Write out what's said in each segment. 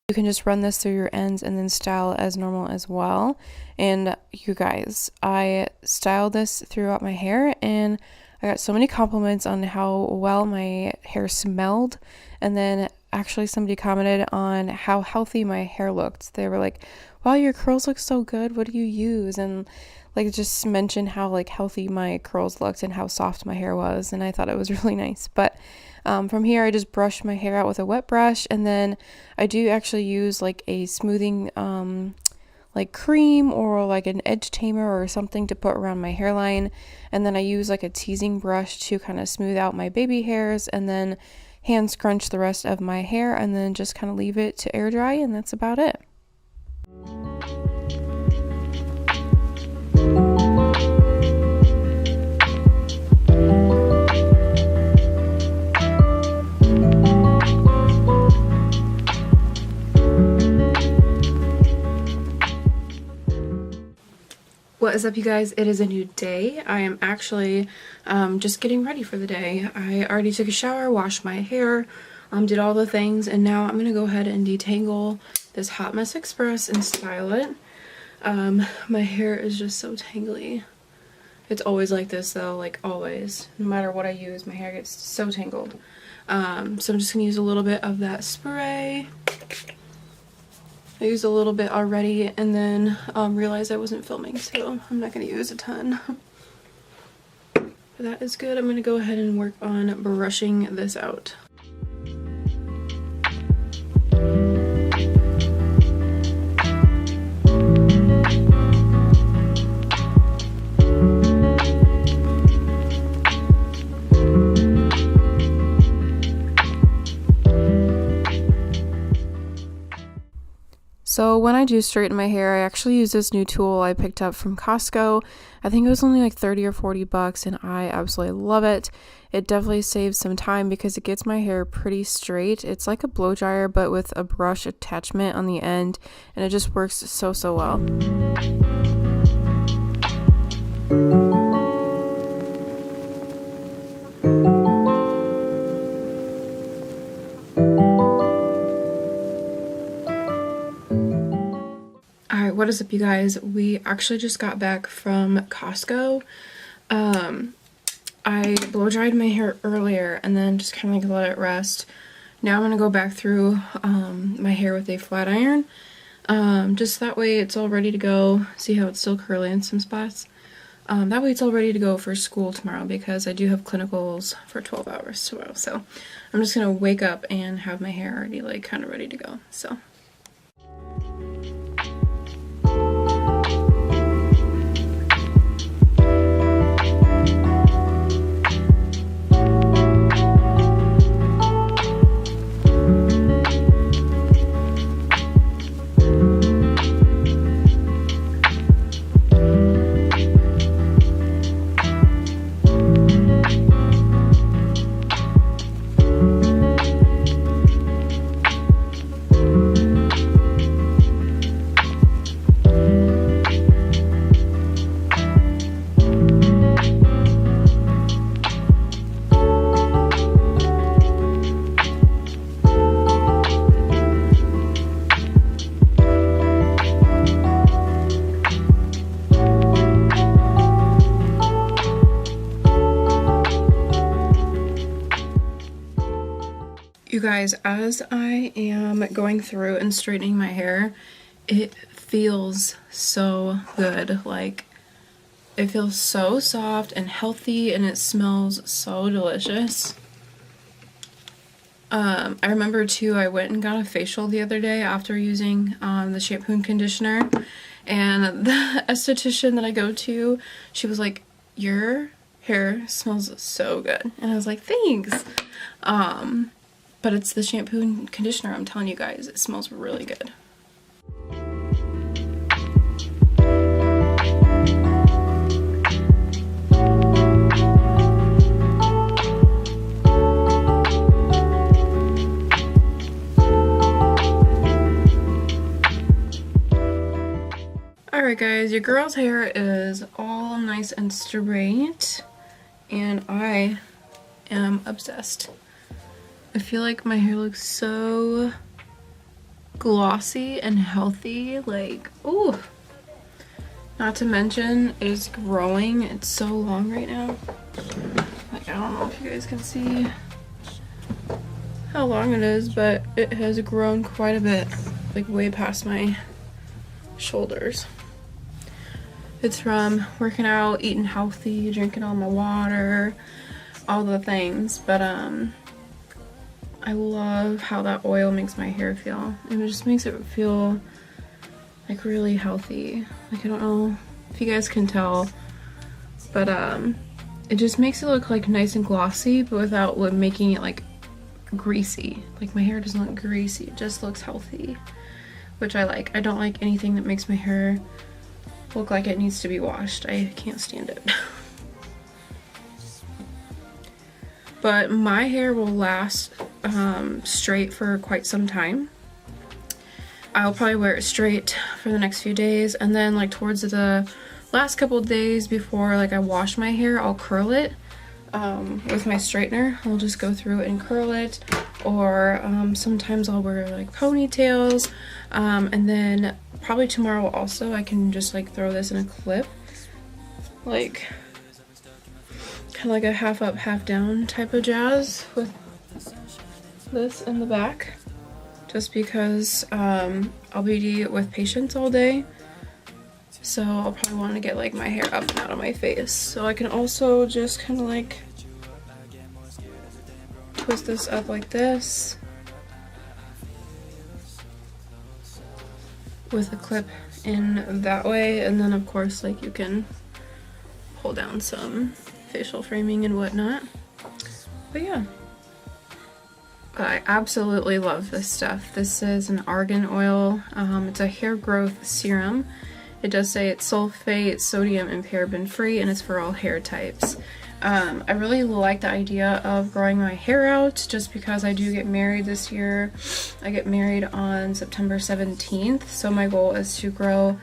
You can just run this through your ends and then style as normal as well. And you guys, I styled this throughout my hair and I got so many compliments on how well my hair smelled. And then actually somebody commented on how healthy my hair looked. They were like, wow, your curls look so good. What do you use? And like just mentioned how like healthy my curls looked and how soft my hair was. And I thought it was really nice. But from here, I just brush my hair out with a wet brush, and then I do actually use like a smoothing like cream or like an edge tamer or something to put around my hairline, and then I use like a teasing brush to kind of smooth out my baby hairs, and then hand scrunch the rest of my hair, and then just kind of leave it to air dry, and that's about it. What is up, you guys? It is a new day. I am actually just getting ready for the day. I already took a shower, washed my hair, did all the things, and now I'm gonna go ahead and detangle this Hot Mess Express and style it. My hair is just so tangly. It's always like this though, like always. No matter what I use, my hair gets so tangled. So I'm just gonna use a little bit of that spray. I used a little bit already and then realized I wasn't filming, so I'm not going to use a ton. But that is good. I'm going to go ahead and work on brushing this out. So when I do straighten my hair, I actually use this new tool I picked up from Costco. I think it was only like 30 or 40 bucks, and I absolutely love it. It definitely saves some time because it gets my hair pretty straight. It's like a blow dryer but with a brush attachment on the end, and it just works so well. What is up, you guys? We actually just got back from Costco. I blow dried my hair earlier and then just kind of like let it rest. Now I'm gonna go back through my hair with a flat iron, just that way it's all ready to go. See how it's still curly in some spots? That way it's all ready to go for school tomorrow because I do have clinicals for 12 hours tomorrow. So I'm just gonna wake up and have my hair already like kind of ready to go. So. You guys, as I am going through and straightening my hair, it feels so good. Like, it feels so soft and healthy, and it smells so delicious. I remember too, I went and got a facial the other day after using the shampoo and conditioner, and the esthetician that I go to, she was like, your hair smells so good. And I was like, thanks. But it's the shampoo and conditioner, I'm telling you guys, it smells really good. Alright guys, your girl's hair is all nice and straight, and I am obsessed. I feel like my hair looks so glossy and healthy. Like, ooh. Not to mention, it is growing. It's so long right now. Like, I don't know if you guys can see how long it is, but it has grown quite a bit. Like, way past my shoulders. It's from working out, eating healthy, drinking all my water, all the things. But, I love how that oil makes my hair feel. It just makes it feel like really healthy. Like, I don't know if you guys can tell, but it just makes it look like nice and glossy, but without making it like greasy. Like, my hair doesn't look greasy, it just looks healthy, which I like. I don't like anything that makes my hair look like it needs to be washed. I can't stand it. But my hair will last straight for quite some time. I'll probably wear it straight for the next few days, and then like towards the last couple of days before like I wash my hair, I'll curl it with my straightener. I'll just go through and curl it, or sometimes I'll wear like ponytails, and then probably tomorrow also I can just like throw this in a clip, like kind of like a half up half down type of jazz with this in the back. Just because I'll be with patients all day, so I'll probably want to get like my hair up and out of my face. So I can also just kind of like twist this up like this with a clip in that way, and then of course like you can pull down some facial framing and whatnot. But yeah. I absolutely love this stuff. This is an Argan Oil. It's a hair growth serum. It does say it's sulfate, sodium, and paraben free, and it's for all hair types. I really like the idea of growing my hair out just because I do get married this year. I get married on September 17th, so my goal is to grow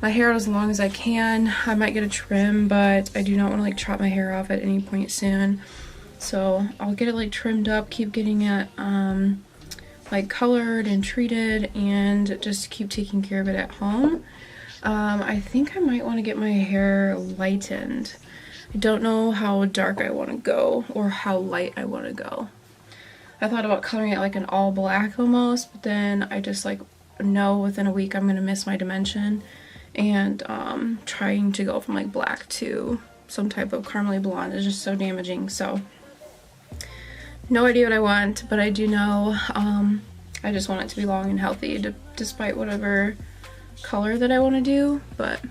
my hair out as long as I can. I might get a trim, but I do not want to like chop my hair off at any point soon. So I'll get it like trimmed up, keep getting it like colored and treated, and just keep taking care of it at home. I think I might want to get my hair lightened. I don't know how dark I want to go or how light I want to go. I thought about coloring it like an all black almost, but then I just like know within a week I'm going to miss my dimension, and trying to go from like black to some type of caramely blonde is just so damaging. So no idea what I want, but I do know I just want it to be long and healthy despite whatever color that I want to do. But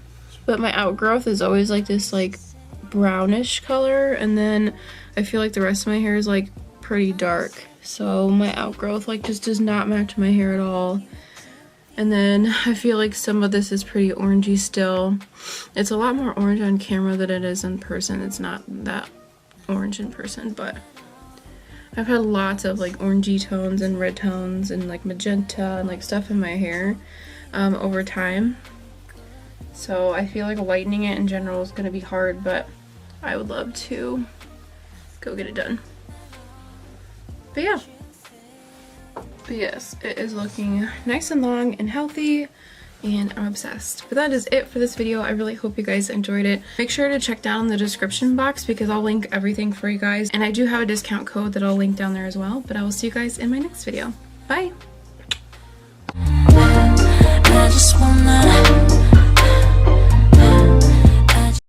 my outgrowth is always like this like brownish color, and then I feel like the rest of my hair is like pretty dark. So my outgrowth like just does not match my hair at all. And then I feel like some of this is pretty orangey still. It's a lot more orange on camera than it is in person. It's not that orange in person, but I've had lots of like orangey tones and red tones and like magenta and like stuff in my hair over time. So I feel like lightening it in general is going to be hard, but I would love to go get it done. But yeah. But yes, it is looking nice and long and healthy, and I'm obsessed. But that is it for this video. I really hope you guys enjoyed it. Make sure to check down the description box because I'll link everything for you guys. And I do have a discount code that I'll link down there as well. But I will see you guys in my next video. Bye!